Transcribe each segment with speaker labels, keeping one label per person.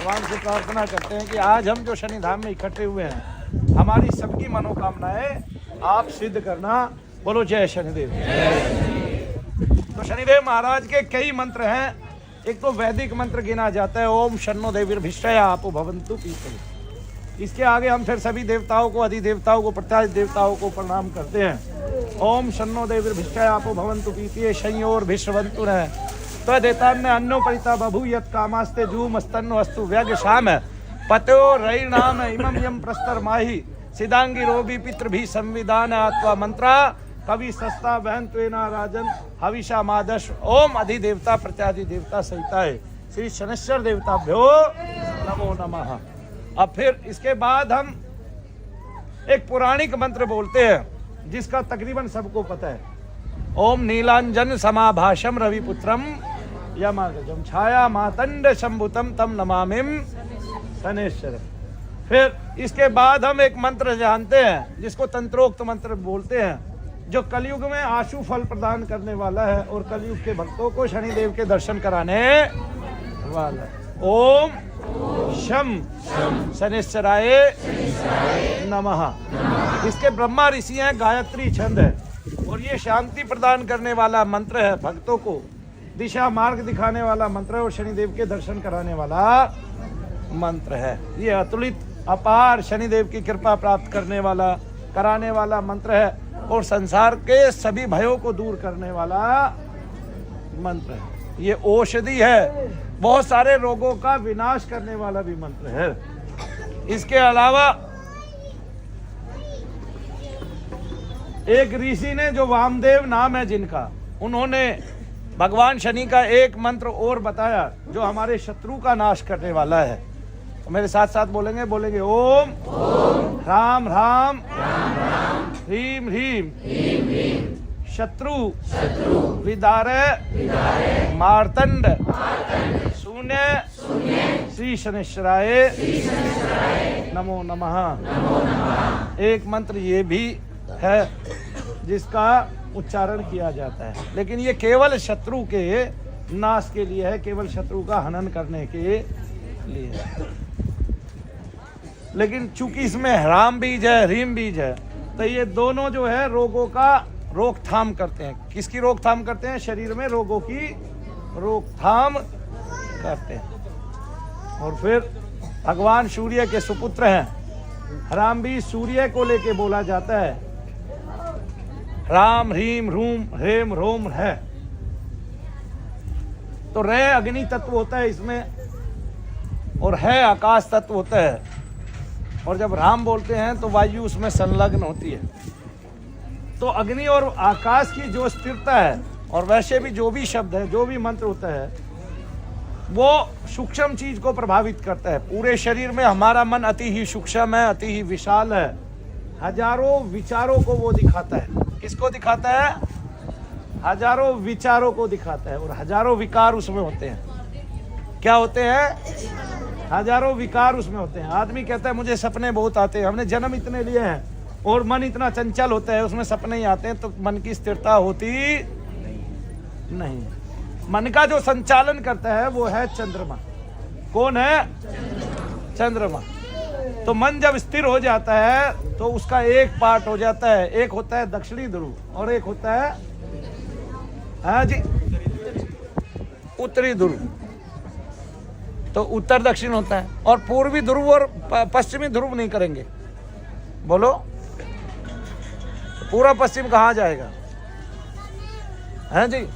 Speaker 1: भगवान से प्रार्थना करते हैं कि आज हम जो शनि धाम में इकट्ठे हुए हैं, हमारी सबकी मनोकामनाएं आप सिद्ध करना। बोलो जय शनिदेव। तो शनिदेव महाराज के कई मंत्र हैं। एक तो वैदिक मंत्र गिना जाता है, ओम शन्नो देवीर्भिष्टया आपो भवन्तु पीतले। इसके आगे हम फिर सभी देवताओं को, अधिदेवताओं को, प्रत्याश देवताओं को प्रणाम करते हैं। ओम शन्नो देवीर्भिष्टया आपो भवन्तु पीतिये शंयोर्भिष्वन्तु न त्वदेतान्य अन्नो परिता बभूयत् कामास्ते जूमस्तन्नो अस्तु व्यग्र शाम पत्यो रैणाम इमं यम प्रस्तर माहि सिदांगी रोबी पितृभि संविधान आत्वा मंत्रा कवि सस्ता बहन त्वेना राजन हविषा मादश। ओम अधिदेवता प्रत्याधिदेवता सहिताय श्री शनैश्वर देवताभ्यो नमो नमः। अब फिर इसके बाद हम एक पौराणिक मंत्र बोलते हैं जिसका तकरीबन सबको पता है। ओम नीलांजन समाभाषम रविपुत्रम यमागजम छाया मातंड शंभुतम तम नमामिम शनैश्वर। फिर इसके बाद हम एक मंत्र जानते हैं जिसको तंत्रोक्त मंत्र बोलते हैं, जो कलयुग में आशु फल प्रदान करने वाला है और कलयुग के भक्तों को शनिदेव के दर्शन कराने वाला है। ओम शम शनैश्वराय नमः। इसके ब्रह्मा ऋषि हैं, गायत्री छंद है और ये शांति प्रदान करने वाला मंत्र है, भक्तों को दिशा मार्ग दिखाने वाला मंत्र है और शनिदेव के दर्शन कराने वाला मंत्र है। ये अतुलित अपार शनिदेव की कृपा प्राप्त करने वाला, कराने वाला मंत्र है और संसार के सभी भयों को दूर करने वाला मंत्र है। ये औषधि है, बहुत सारे रोगों का विनाश करने वाला भी मंत्र है। इसके अलावा एक ऋषि ने, जो वामदेव नाम है जिनका, उन्होंने भगवान शनि का एक मंत्र और बताया जो हमारे शत्रु का नाश करने वाला है। तो मेरे साथ साथ बोलेंगे ओम राम राम ह्रीम ह्रीम शत्रु विदारे मार्तंड शून्य श्री शनैश्वराय नमो नमः। एक मंत्र ये भी है जिसका उच्चारण किया जाता है, लेकिन ये केवल शत्रु के नाश के लिए है, केवल शत्रु का हनन करने के लिए। लेकिन चूंकि इसमें ह्राम बीज है, ह्रीम बीज है, तो ये दोनों जो है रोगों का रोकथाम करते हैं। किसकी रोकथाम करते हैं? शरीर में रोगों की रोकथाम करते हैं। और फिर भगवान सूर्य के सुपुत्र हैं, ह्राम भी सूर्य को लेके बोला जाता है। राम ह्रीम ह्रूम हेम रोम है, तो रे अग्नि तत्व होता है इसमें और है आकाश तत्व होता है। और जब राम बोलते हैं तो वायु उसमें संलग्न होती है। तो अग्नि और आकाश की जो स्थिरता है, और वैसे भी जो भी शब्द है, जो भी मंत्र होता है, वो सूक्ष्म चीज को प्रभावित करता है। पूरे शरीर में हमारा मन अति ही सूक्ष्म है, अति ही विशाल है। हजारों विचारों को वो दिखाता है। किसको दिखाता है? हजारों विचारों को दिखाता है और हजारों विकार उसमें होते हैं। क्या होते हैं? हजारों विकार उसमें होते हैं। आदमी कहता है मुझे सपने बहुत आते हैं, हमने जन्म इतने लिए हैं, और मन इतना चंचल होता है, उसमें सपने ही आते हैं, तो मन की स्थिरता होती नहीं। मन का जो संचालन करता है वो है चंद्रमा। कौन है? चंद्रमा। तो मन जब स्थिर हो जाता है तो उसका एक पार्ट हो जाता है, एक होता है दक्षिणी ध्रुव और एक होता है, हाँ जी, उत्तरी ध्रुव। तो उत्तर दक्षिण होता है, और पूर्वी ध्रुव और पश्चिमी ध्रुव नहीं करेंगे। बोलो, पूरा पश्चिम कहाँ जाएगा? हैं जी।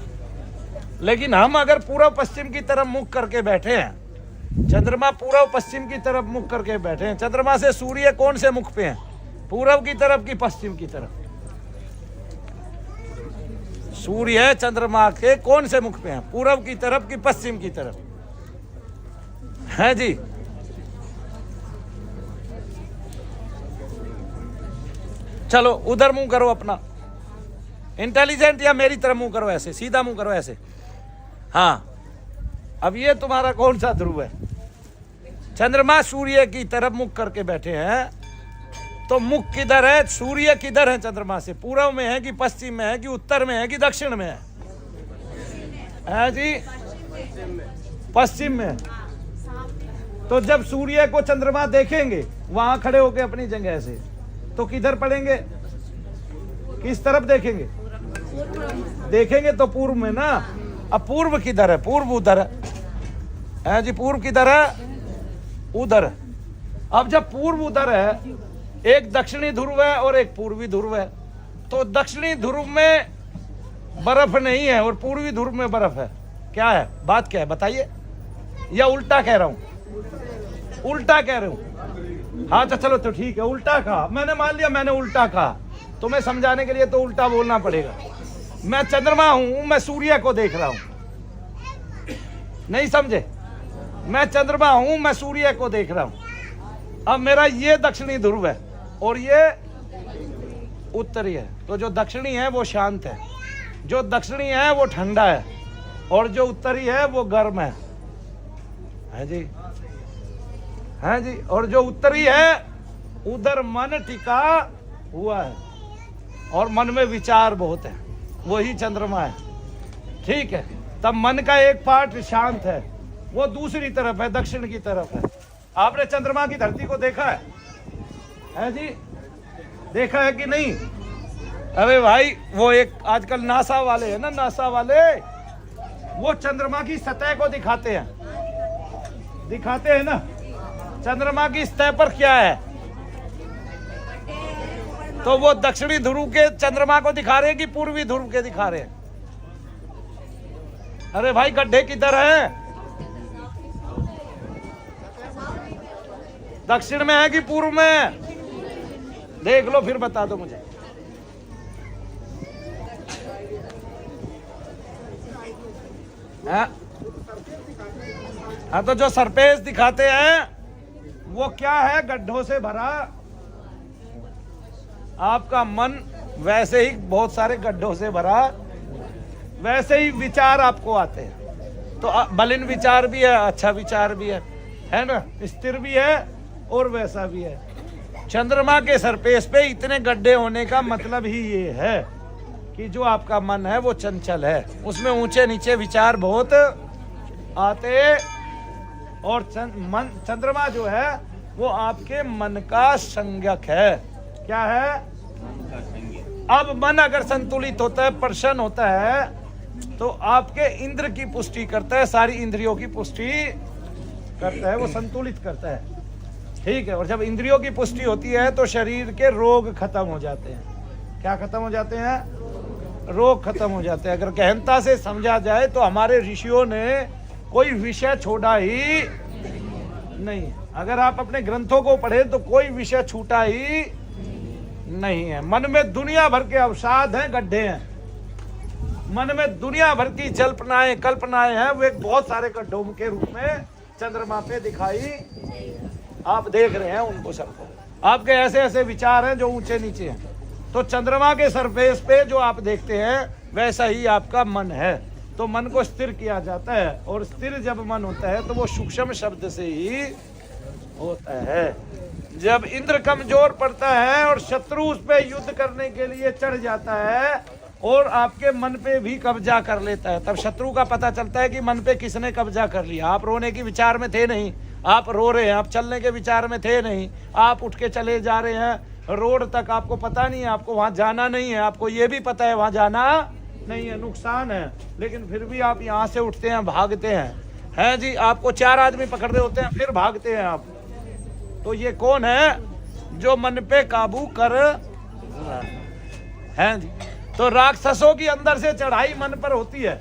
Speaker 1: लेकिन हम अगर पूर्व पश्चिम की तरफ मुख करके बैठे हैं, चंद्रमा पूर्व पश्चिम की तरफ मुख करके बैठे हैं। चंद्रमा से सूर्य कौन से मुख पे है? पूर्व की तरफ की पश्चिम की तरफ? सूर्य चंद्रमा के कौन से मुख पे है? पूर्व की तरफ की पश्चिम की तरफ? है जी। चलो उधर मुंह करो अपना, इंटेलिजेंट, या मेरी तरफ मुंह करो, ऐसे सीधा मुंह करो ऐसे। हाँ, अब ये तुम्हारा कौन सा ध्रुव है? चंद्रमा सूर्य की तरफ मुख करके बैठे हैं, तो मुख किधर है? सूर्य किधर है चंद्रमा से? पूर्व में है कि पश्चिम में है कि उत्तर में है कि दक्षिण में है जी? पश्चिम में। तो जब सूर्य को चंद्रमा देखेंगे वहां खड़े होके अपनी जगह से, तो किधर पड़ेंगे, किस तरफ देखेंगे, देखेंगे तो पूर्व में ना। अब पूर्व किधर है, पूर्व उधर है जी, पूर्व किधर है, उधर। अब जब पूर्व उधर है, एक दक्षिणी ध्रुव है और एक पूर्वी ध्रुव है, तो दक्षिणी ध्रुव में बर्फ नहीं है और पूर्वी ध्रुव में बर्फ है। क्या है बात, क्या है बताइए, या उल्टा कह रहा हूं, उल्टा कह रहे हूं। हाँ तो चलो तो ठीक है, उल्टा कहा मैंने, मान लिया मैंने उल्टा कहा, तुम्हें समझाने के लिए तो उल्टा बोलना पड़ेगा। मैं चंद्रमा हूं, मैं सूर्य को देख रहा हूं, नहीं समझे, मैं चंद्रमा हूं, मैं सूर्य को देख रहा हूं। अब मेरा ये दक्षिणी ध्रुव है और ये उत्तरी है, तो जो दक्षिणी है वो शांत है, जो दक्षिणी है वो ठंडा है, और जो उत्तरी है वो गर्म है जी, है जी। और जो उत्तरी है उधर मन टिका हुआ है और मन में विचार बहुत है, वही चंद्रमा है, ठीक है। तब मन का एक पार्ट शांत है, वो दूसरी तरफ है, दक्षिण की तरफ है। आपने चंद्रमा की धरती को देखा है जी, देखा है कि नहीं? अरे भाई वो एक आजकल नासा वाले है ना, नासा वाले वो चंद्रमा की सतह को दिखाते हैं ना, चंद्रमा की सतह पर क्या है, तो वो दक्षिणी ध्रुव के चंद्रमा को दिखा रहे हैं कि पूर्वी ध्रुव के दिखा रहे हैं? अरे भाई गड्ढे किधर है, दक्षिण में है कि पूर्व में, देख लो फिर बता दो मुझे। हाँ तो जो सरफेस दिखाते हैं वो क्या है, गड्ढों से भरा। आपका मन वैसे ही बहुत सारे गड्ढों से भरा, वैसे ही विचार आपको आते हैं। तो मलिन विचार भी है, अच्छा विचार भी है ना, स्थिर भी है और वैसा भी है। चंद्रमा के सरफेस पे इतने गड्ढे होने का मतलब ही ये है कि जो आपका मन है वो चंचल है, उसमें ऊंचे नीचे विचार बहुत आते, और चंद्रमा जो है वो आपके मन का संज्ञक है। क्या है? अब मन अगर संतुलित होता है, प्रसन्न होता है, तो आपके इंद्र की पुष्टि करता है, सारी इंद्रियों की पुष्टि करता है, वो संतुलित करता है, ठीक है। और जब इंद्रियों की पुष्टि होती है तो शरीर के रोग खत्म हो जाते हैं। क्या खत्म हो जाते हैं? रोग खत्म हो जाते हैं। अगर गहनता से समझा जाए तो हमारे ऋषियों ने कोई विषय छोड़ा ही नहीं। अगर आप अपने ग्रंथों को पढ़े तो कोई विषय छूटा ही नहीं है। मन में दुनिया भर के अवसाद हैं, गड्ढे हैं, मन में दुनिया भर की जल्पनाएं कल्पनाएं हैं, वो एक बहुत सारे गड्ढों के रूप में चंद्रमा पे दिखाई आप देख रहे हैं उनको सबको। आपके ऐसे ऐसे विचार हैं जो ऊंचे नीचे हैं, तो चंद्रमा के सरफेस पे जो आप देखते हैं वैसा ही आपका मन है। तो मन को स्थिर किया जाता है, और स्थिर जब मन होता है तो वो सूक्ष्म शब्द से ही होता है। जब इंद्र कमजोर पड़ता है और शत्रु उस पे युद्ध करने के लिए चढ़ जाता है और आपके मन पे भी कब्जा कर लेता है, तब शत्रु का पता चलता है कि मन पे किसने कब्जा कर लिया। आप रोने की विचार में थे नहीं, आप रो रहे हैं, आप चलने के विचार में थे नहीं, आप उठ के चले जा रहे हैं रोड तक, आपको पता नहीं है, आपको वहां जाना नहीं है, आपको ये भी पता है वहां जाना नहीं है, नुकसान है, लेकिन फिर भी आप यहाँ से उठते हैं, भागते हैं जी। आपको 4 आदमी पकड़ रहे होते हैं, फिर भागते हैं आप। तो ये कौन है? जो मन पे काबू कर है जी। तो राक्षसों की अंदर से चढ़ाई मन पर होती है,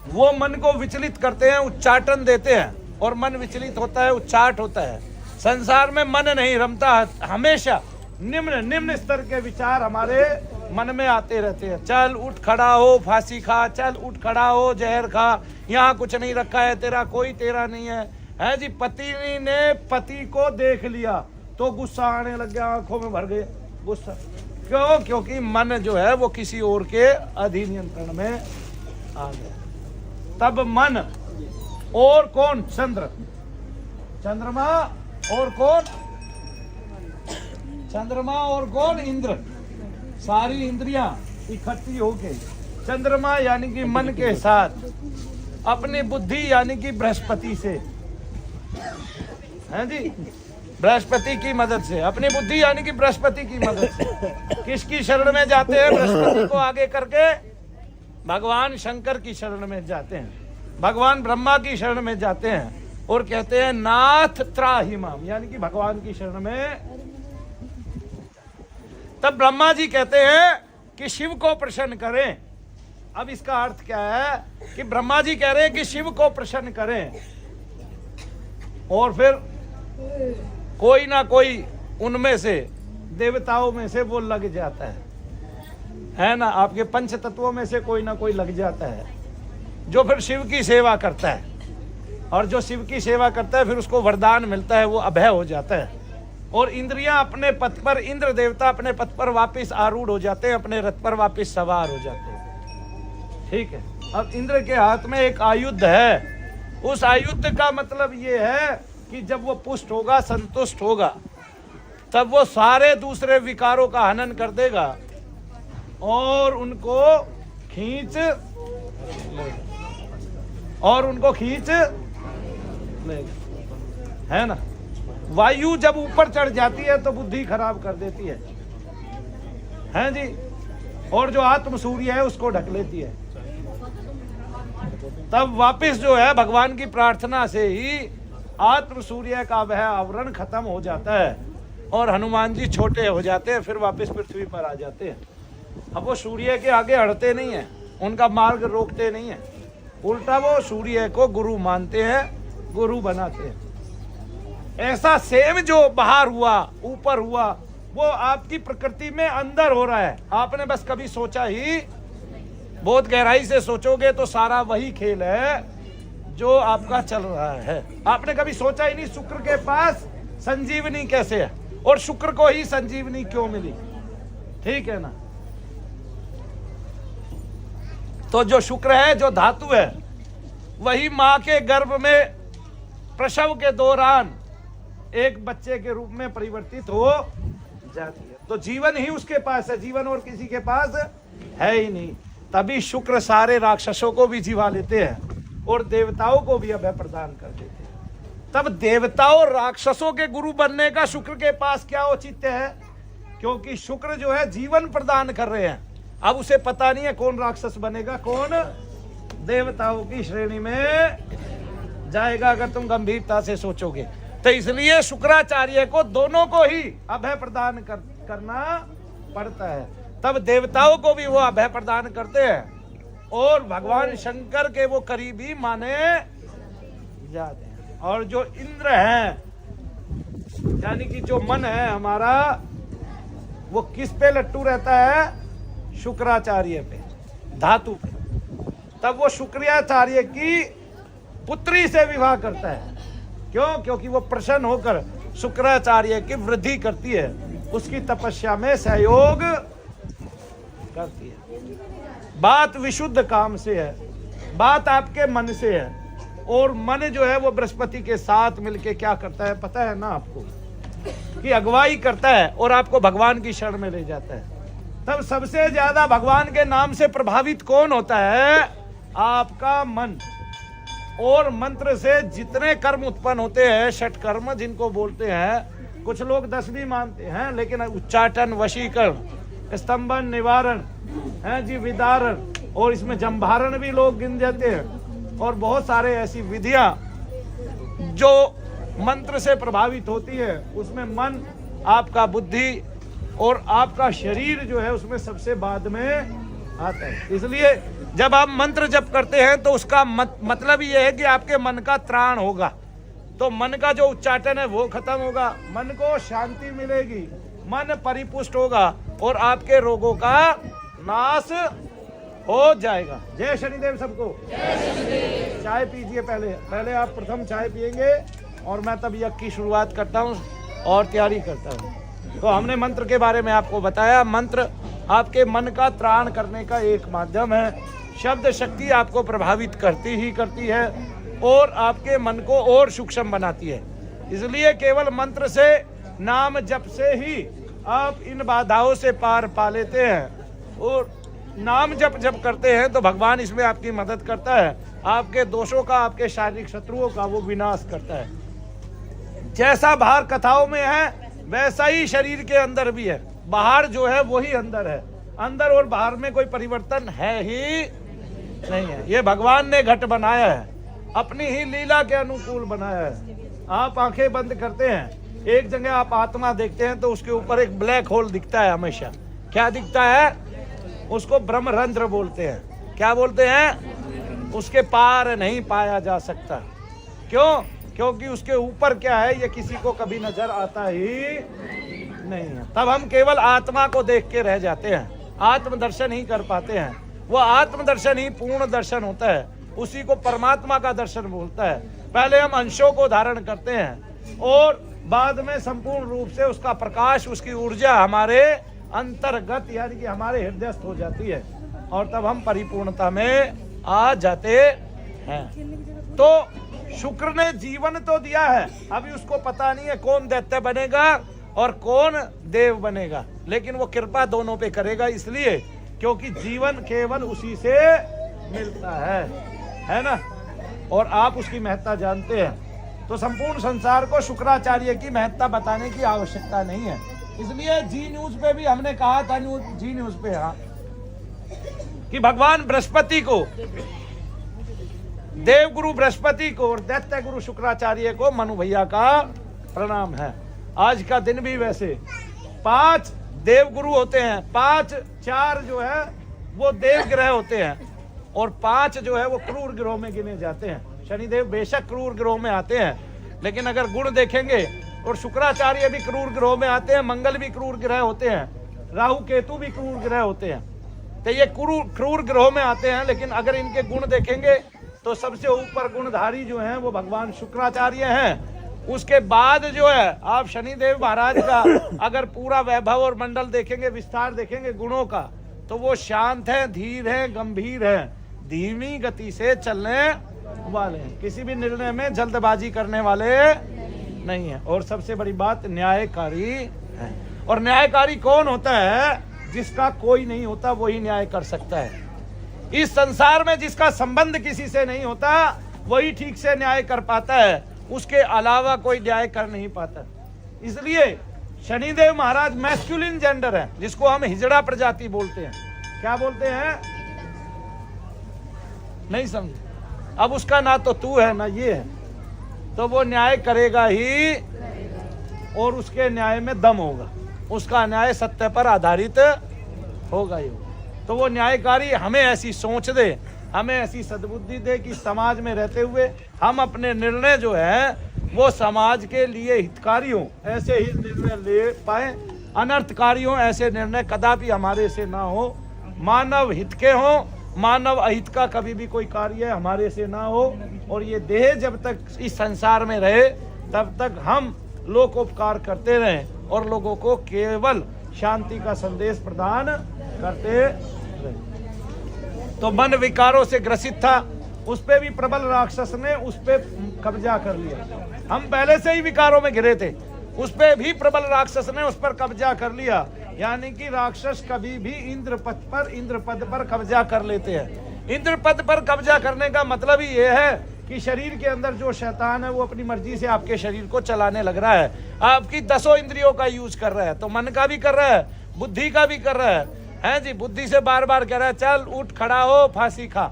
Speaker 1: वो मन को विचलित करते हैं, उच्चाटन देते हैं, और मन विचलित होता है, उच्चाट होता है। संसार में मन नहीं रमता, हमेशा निम्न स्तर के विचार हमारे मन में आते रहते हैं। चल उठ खड़ा हो, फांसी खा, चल उठ खड़ा हो, जहर खा, यहाँ कुछ नहीं रखा है तेरा, कोई तेरा नहीं है जी। पत्नी ने पति को देख लिया तो गुस्सा आने लग गया, आंखों में भर गए गुस्सा। क्यों? क्योंकि मन जो है वो किसी और के अधीन नियंत्रण में आ गया। तब मन और कौन? चंद्रमा और कौन? चंद्रमा और कौन? इंद्र। सारी इंद्रियां इकट्ठी होके चंद्रमा यानी कि मन के साथ अपनी बुद्धि यानी कि बृहस्पति से हैं जी, बृहस्पति की मदद से, अपनी बुद्धि यानी कि बृहस्पति की मदद से। किसकी शरण में जाते हैं? बृहस्पति को आगे करके भगवान शंकर की शरण में जाते हैं, भगवान ब्रह्मा की शरण में जाते हैं और कहते हैं नाथ त्राहिमाम, यानी कि भगवान की शरण में। तब ब्रह्मा जी कहते हैं कि शिव को प्रसन्न करें। अब इसका अर्थ क्या है कि ब्रह्मा जी कह रहे हैं कि शिव को प्रसन्न करें, और फिर कोई ना कोई उनमें से देवताओं में से वो लग जाता है ना, आपके पंच तत्वों में से कोई ना कोई लग जाता है जो फिर शिव की सेवा करता है, और जो शिव की सेवा करता है फिर उसको वरदान मिलता है, वो अभय हो जाता है, और इंद्रियां अपने पथ पर, इंद्र देवता अपने पथ पर वापस आरूढ़ हो जाते हैं, अपने रथ पर वापस सवार हो जाते हैं। ठीक है, अब इंद्र के हाथ में एक आयुध है, उस आयुध का मतलब ये है कि जब वो पुष्ट होगा, संतुष्ट होगा, तब वो सारे दूसरे विकारों का हनन कर देगा और उनको खींच लेगा, है ना। वायु जब ऊपर चढ़ जाती है तो बुद्धि खराब कर देती है जी, और जो आत्म सूर्य है उसको ढक लेती है। तब वापस जो है भगवान की प्रार्थना से ही आत्म सूर्य का वह आवरण खत्म हो जाता है और हनुमान जी छोटे हो जाते हैं, फिर वापस पृथ्वी पर आ जाते हैं। अब वो सूर्य के आगे अड़ते नहीं है, उनका मार्ग रोकते नहीं है, उल्टा वो सूर्य को गुरु मानते हैं, गुरु बनाते हैं। ऐसा सेम जो बाहर हुआ, ऊपर हुआ, वो आपकी प्रकृति में अंदर हो रहा है। आपने बस कभी सोचा ही, बहुत गहराई से सोचोगे तो सारा वही खेल है जो आपका चल रहा है। आपने कभी सोचा ही नहीं शुक्र के पास संजीवनी कैसे है और शुक्र को ही संजीवनी क्यों मिली। ठीक है ना। तो जो शुक्र है, जो धातु है, वही मां के गर्भ में प्रसव के दौरान एक बच्चे के रूप में परिवर्तित हो जाती है। तो जीवन ही उसके पास है, जीवन और किसी के पास है ही नहीं। तभी शुक्र सारे राक्षसों को भी जीवा लेते हैं और देवताओं को भी अभय प्रदान कर देते हैं। तब देवताओं राक्षसों के गुरु बनने का शुक्र के पास क्या औचित्य है? क्योंकि शुक्र जो है जीवन प्रदान कर रहे हैं। अब उसे पता नहीं है कौन राक्षस बनेगा, कौन देवताओं की श्रेणी में जाएगा, अगर तुम गंभीरता से सोचोगे। तो इसलिए शुक्राचार्य को दोनों को ही अभय प्रदान करना पड़ता है। तब देवताओं को भी वो अभय प्रदान करते हैं और भगवान शंकर के वो करीबी माने जाते हैं। और जो इंद्र है, यानी कि जो मन है हमारा, वो किस पे लट्टू रहता है? शुक्राचार्य पे, धातु पे। तब वो शुक्राचार्य की पुत्री से विवाह करता है। क्यों? क्योंकि वो प्रसन्न होकर शुक्राचार्य की वृद्धि करती है, उसकी तपस्या में सहयोग करती है। बात विशुद्ध काम से है, बात आपके मन से है, और मन जो है वो बृहस्पति के साथ मिलके क्या करता है पता है ना आपको, कि अगुवाई करता है और आपको भगवान की शरण में ले जाता है। तब सबसे ज्यादा भगवान के नाम से प्रभावित कौन होता है? आपका मन। और मंत्र से जितने कर्म उत्पन्न होते हैं, षट कर्म जिनको बोलते हैं, कुछ लोग 10 भी मानते हैं, लेकिन उच्चाटन, वशीकरण, स्तंभन, निवारण है जी, विदारण, और इसमें जंभारण भी लोग गिन जाते हैं, और बहुत सारे ऐसी विधियां जो मंत्र से प्रभावित होती है। उसमें मन, आपका बुद्धि और आपका शरीर जो है उसमें सबसे बाद में आता है। इसलिए जब आप मंत्र जप करते हैं तो उसका मतलब ये है कि आपके मन का त्राण होगा। तो मन का जो उच्चाटन है वो खत्म होगा, मन को शांति मिलेगी, मन परिपुष्ट होगा और आपके रोगों का नाश हो जाएगा। जय शनिदेव सबको। चाय पीजिए, पहले आप प्रथम चाय पिएंगे और मैं तब यज्ञ की शुरुआत करता हूँ और तैयारी करता हूँ। तो हमने मंत्र के बारे में आपको बताया। मंत्र आपके मन का त्राण करने का एक माध्यम है। शब्द शक्ति आपको प्रभावित करती ही करती है और आपके मन को और सूक्ष्म बनाती है। इसलिए केवल मंत्र से, नाम जप से ही आप इन बाधाओं से पार पा लेते हैं। और नाम जप करते हैं तो भगवान इसमें आपकी मदद करता है, आपके दोषों का, आपके शारीरिक शत्रुओं का वो विनाश करता है। जैसा बाहर कथाओं में है वैसा ही शरीर के अंदर भी है। बाहर जो है वही अंदर है, अंदर और बाहर में कोई परिवर्तन है ही नहीं है। ये भगवान ने घट बनाया है, अपनी ही लीला के अनुकूल बनाया है। आप आंखें बंद करते हैं, एक जगह आप आत्मा देखते हैं तो उसके ऊपर एक ब्लैक होल दिखता है हमेशा। क्या दिखता है? उसको ब्रह्मरंध्र बोलते हैं। क्या बोलते हैं? उसके पार नहीं पाया जा सकता। क्यों? क्योंकि उसके ऊपर क्या है ये किसी को कभी नजर आता ही नहीं है। तब हम केवल आत्मा को देख के रह जाते हैं, आत्मदर्शन ही कर पाते हैं। वो आत्मदर्शन ही पूर्ण दर्शन होता है, उसी को परमात्मा का दर्शन बोलता है। पहले हम अंशों को धारण करते हैं और बाद में संपूर्ण रूप से उसका प्रकाश, उसकी ऊर्जा हमारे अंतर्गत यानी कि हमारे हृदयस्थ हो जाती है और तब हम परिपूर्णता में आ जाते हैं। तो शुक्र ने जीवन तो दिया है, अभी उसको पता नहीं है कौन दैत्य बनेगा और कौन देव बनेगा, लेकिन वो कृपा दोनों पे करेगा, इसलिए क्योंकि जीवन केवल उसी से मिलता है ना। और आप उसकी महत्ता जानते हैं, तो संपूर्ण संसार को शुक्राचार्य की महत्ता बताने की आवश्यकता नहीं है। इसलिए जी न्यूज पे भी हमने कहा था, जी न्यूज पे हाँ, कि भगवान बृहस्पति को, देव गुरु बृहस्पति को और दैत्य गुरु शुक्राचार्य को मनु भैया का प्रणाम है। आज का दिन भी वैसे 5 देव गुरु होते हैं, 4 जो है वो देव ग्रह होते हैं और 5 जो है वो क्रूर ग्रहों में गिने जाते हैं। शनिदेव बेशक क्रूर ग्रहों में आते हैं, लेकिन अगर गुण देखेंगे और शुक्राचार्य भी क्रूर ग्रहों में आते हैं, मंगल भी क्रूर ग्रह होते हैं, राहु केतु भी क्रूर ग्रह होते हैं, तो ये क्रूर ग्रहों में आते हैं। लेकिन अगर इनके गुण देखेंगे तो सबसे ऊपर गुणधारी जो हैं वो भगवान शुक्राचार्य हैं। उसके बाद जो है आप शनिदेव महाराज का अगर पूरा वैभव और मंडल देखेंगे, विस्तार देखेंगे गुणों का, तो वो शांत है, धीर है, गंभीर है, धीमी गति से चलने वाले हैं, किसी भी निर्णय में जल्दबाजी करने वाले नहीं है। और सबसे बड़ी बात न्यायकारी है। और न्यायकारी कौन होता है? जिसका कोई नहीं होता वही न्याय कर सकता है। इस संसार में जिसका संबंध किसी से नहीं होता वही ठीक से न्याय कर पाता है, उसके अलावा कोई न्याय कर नहीं पाता। इसलिए शनिदेव महाराज मैस्कुलिन जेंडर है, जिसको हम हिजड़ा प्रजाति बोलते हैं। क्या बोलते हैं? नहीं समझे? अब उसका ना तो तू है ना ये है, तो वो न्याय करेगा ही और उसके न्याय में दम होगा, उसका न्याय सत्य पर आधारित होगा ही। तो वो न्यायकारी हमें ऐसी सोच दे, हमें ऐसी सद्बुद्धि दे कि समाज में रहते हुए हम अपने निर्णय जो है वो समाज के लिए हितकारी हो, ऐसे ही निर्णय ले पाए। अनर्थकारी हो ऐसे निर्णय कदापि हमारे से ना हो, मानव हित के हो, मानव अहित का कभी भी कोई कार्य हमारे से ना हो। और ये देह जब तक इस संसार में रहे तब तक हम लोकोपकार करते रहें और लोगों को केवल शांति का संदेश प्रदान करते रहे। तो मन विकारों से ग्रसित था, उस पे भी प्रबल राक्षस ने उस पे कब्जा कर लिया। हम पहले से ही विकारों में घिरे थे, उस पे भी प्रबल राक्षस ने उस पर कब्जा कर लिया। यानी कि राक्षस कभी भी इंद्रपद पर कब्जा कर लेते हैं। इंद्रपद पर कब्जा करने का मतलब ही ये है कि शरीर के अंदर जो शैतान है वो अपनी मर्जी से आपके शरीर को चलाने लग रहा है, आपकी 10 इंद्रियों का यूज कर रहा है। तो मन का भी कर रहा है, बुद्धि का भी कर रहा है जी। बुद्धि से बार बार कह रहा है चल उठ खड़ा हो फांसी खा,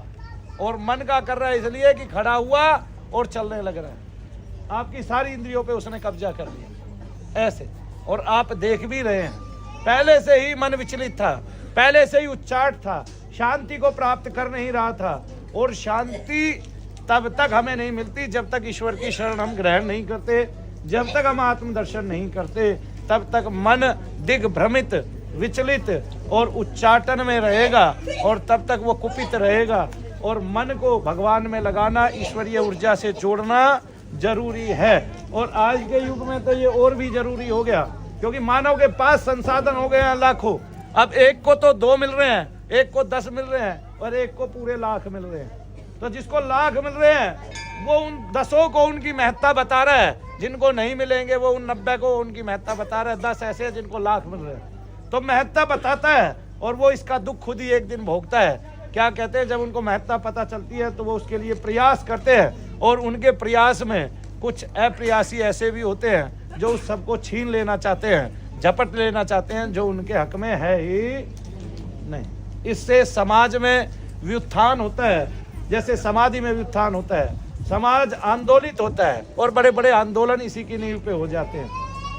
Speaker 1: और मन का कर रहा है इसलिए कि खड़ा हुआ और चलने लग रहा है। आपकी सारी इंद्रियों पे उसने कब्जा कर लिया ऐसे। और आप देख भी रहे हैं, पहले से ही मन विचलित था, पहले से ही उच्चाट था, शांति को प्राप्त कर नहीं रहा था। और शांति तब तक हमें नहीं मिलती जब तक ईश्वर की शरण हम ग्रहण नहीं करते, जब तक हम आत्मदर्शन नहीं करते, तब तक मन दिग्भ्रमित, विचलित और उच्चाटन में रहेगा और तब तक वो कुपित रहेगा। और मन को भगवान में लगाना, ईश्वरीय ऊर्जा से जोड़ना जरूरी है। और आज के युग में तो ये और भी जरूरी हो गया, क्योंकि मानव के पास संसाधन हो गए हैं लाखों। अब एक को तो 2 मिल रहे हैं, एक को 10 मिल रहे हैं और एक को पूरे लाख मिल रहे हैं। तो जिसको लाख मिल रहे हैं वो उन 10 को उनकी महत्ता बता रहा है, जिनको नहीं मिलेंगे वो उन 90 को उनकी महत्ता बता रहा है। 10 ऐसे हैं जिनको लाख मिल रहे हैं, तो महत्ता बताता है और वो इसका दुख खुद ही एक दिन भोगता है। क्या कहते हैं, जब उनको महत्ता पता चलती है तो वो उसके लिए प्रयास करते हैं और उनके प्रयास में कुछ अप्रयासी ऐसे भी होते हैं जो उस सबको छीन लेना चाहते हैं, झपट लेना चाहते हैं, जो उनके हक में है ही नहीं। इससे समाज में व्युत्थान होता है, जैसे समाधि में व्युत्थान होता है, समाज आंदोलित होता है और बड़े बड़े आंदोलन इसी की नींव पे हो जाते हैं।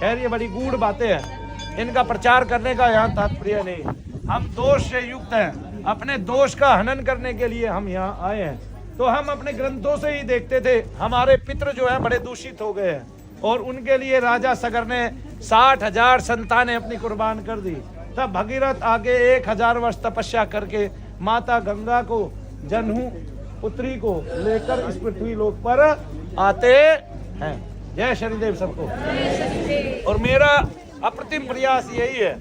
Speaker 1: खैर ये बड़ी गूढ़ बातें हैं, इनका प्रचार करने का यहाँ तात्पर्य नहीं। हम दोष से युक्त हैं, अपने दोष का हनन करने के लिए हम यहाँ आए हैं। तो हम अपने ग्रंथों से ही देखते थे, हमारे पितृ जो है बड़े दूषित हो गए हैं और उनके लिए राजा सगर ने 60,000 संतानें अपनी कुर्बान कर दी। तब भगीरथ आगे 1000 वर्ष तपस्या करके माता गंगा को, जनहू पुत्री को लेकर इस पृथ्वी लोक पर आते हैं। जय शनिदेव सबको। और मेरा अप्रतिम प्रयास यही है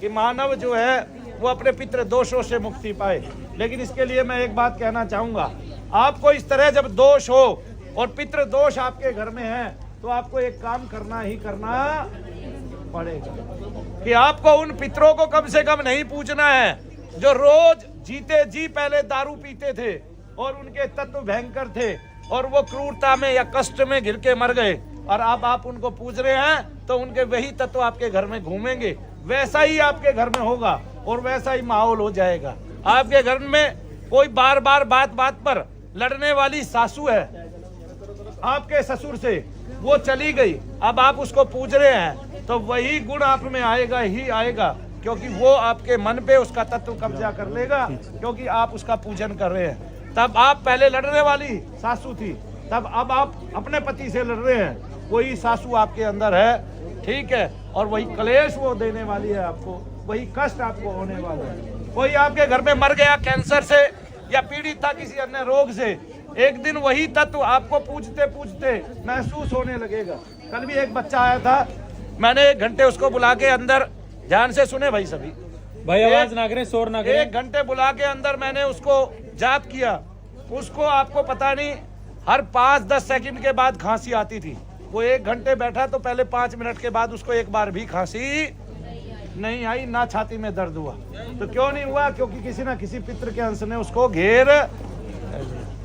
Speaker 1: कि मानव जो है वो अपने पितृ दोषों से मुक्ति पाए। लेकिन इसके लिए मैं एक बात कहना चाहूंगा, आपको इस तरह जब दोष हो और पितृ दोष आपके घर में है तो आपको एक काम करना ही करना पड़ेगा कि आपको उन पितरों को कम से कम नहीं पूछना है जो रोज जीते जी पहले दारू पीते थे और उनके तत्व भयंकर थे और वो क्रूरता में या कष्ट में घिर के मर गए, और अब आप उनको पूछ रहे हैं तो उनके वही तत्व आपके घर में घूमेंगे। वैसा ही आपके घर में होगा और वैसा ही माहौल हो जाएगा। आपके घर में कोई बार बार बात बात पर लड़ने वाली सासू है आपके ससुर से, वो चली गई, अब आप उसको पूछ रहे हैं तो वही गुण आप में आएगा ही आएगा, क्योंकि वो आपके मन पे उसका तत्व कब्जा कर लेगा, क्योंकि आप उसका पूजन कर रहे हैं। तब आप पहले लड़ने वाली सासू थी, तब अब आप अपने पति से लड़ रहे हैं, वही सासू आपके अंदर है, ठीक है, और वही क्लेश वो देने वाली है आपको, वही कष्ट आपको होने वाला है। कोई आपके घर में मर गया कैंसर से या पीड़ित था किसी अन्य रोग से, एक दिन वही तत्व आपको पूछते पूछते महसूस होने लगेगा। कल भी एक बच्चा आया था, मैंने 1 घंटे उसको बुला के अंदर, ध्यान से सुने भाई सभी,
Speaker 2: भाई आवाज ना करें, शोर ना करें।
Speaker 1: 1 घंटे बुला के अंदर मैंने उसको जाप किया। उसको आपको पता नहीं हर 5-10 सेकंड के बाद खांसी आती थी। वो 1 घंटे बैठा तो पहले 5 मिनट के बाद उसको एक बार भी खांसी नहीं आई, ना छाती में दर्द हुआ। तो क्यों नहीं हुआ? क्योंकि किसी ना किसी पितृ के अंश ने उसको घेर।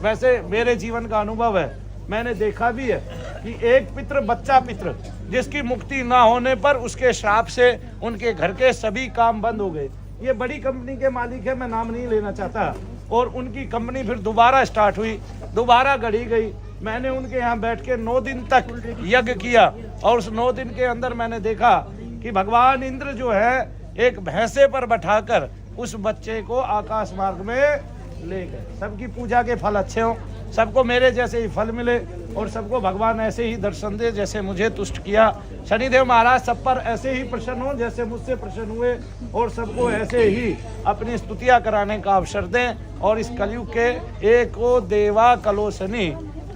Speaker 1: वैसे मेरे जीवन का अनुभव है, मैंने देखा भी है कि एक पितृ, बच्चा पितृ, जिसकी मुक्ति ना होने पर उसके श्राप से उनके घर के सभी काम बंद हो गए। ये बड़ी कंपनी के मालिक है, मैं नाम नहीं लेना चाहता, और उनकी कंपनी फिर दोबारा स्टार्ट हुई, दोबारा गढ़ी गई। मैंने उनके यहाँ बैठ के 9 दिन तक यज्ञ किया और उस 9 दिन के अंदर मैंने देखा कि भगवान इंद्र जो है एक भैंसे पर बैठाकर उस बच्चे को आकाश मार्ग में ले गए। सबकी पूजा के फल अच्छे हों, सबको मेरे जैसे ही फल मिले और सबको भगवान ऐसे ही दर्शन दे जैसे मुझे तुष्ट किया। शनिदेव महाराज सब पर ऐसे ही प्रसन्न हो जैसे मुझसे प्रसन्न हुए, और सबको ऐसे ही अपनी स्तुतियां कराने का अवसर दें। और इस कलयुग के एको देवा कलो शनि,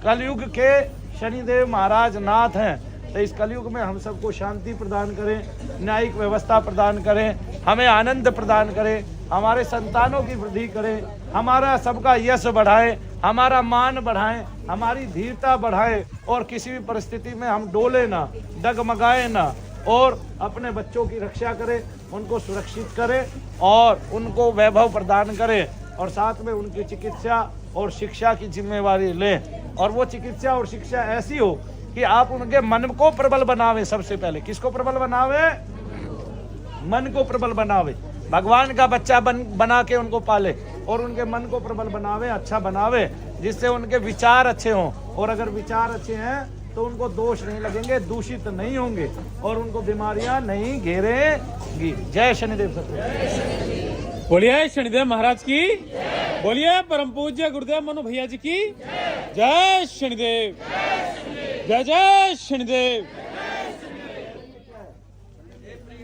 Speaker 1: कलयुग के शनिदेव महाराज नाथ हैं। तो इस कलयुग में हम सबको शांति प्रदान करें, न्यायिक व्यवस्था प्रदान करें, हमें आनंद प्रदान करें, हमारे संतानों की वृद्धि करें, हमारा सबका यश बढ़ाएं, हमारा मान बढ़ाएं, हमारी धीरता बढ़ाएं, और किसी भी परिस्थिति में हम डोले ना, डगमगाए ना, और अपने बच्चों की रक्षा करें, उनको सुरक्षित करें और उनको वैभव प्रदान करें, और साथ में उनकी चिकित्सा और शिक्षा की जिम्मेवारी लें। और वो चिकित्सा और शिक्षा ऐसी हो कि आप उनके मन को प्रबल बनावे। सबसे पहले किसको प्रबल बनावे? मन को प्रबल बनावे। भगवान का बच्चा बना के उनको पाले और उनके मन को प्रबल बनावे, अच्छा बनावे, जिससे उनके विचार अच्छे हों। और अगर विचार अच्छे हैं तो उनको दोष नहीं लगेंगे, दूषित नहीं होंगे और उनको बीमारियां नहीं घेरेंगी। जय शनिदेव सत्य।
Speaker 2: बोलिए शनिदेव महाराज की, बोलिए परम पूज्य गुरुदेव मनु भैया जी की जय शनिदेव, जय जय शनिदेव।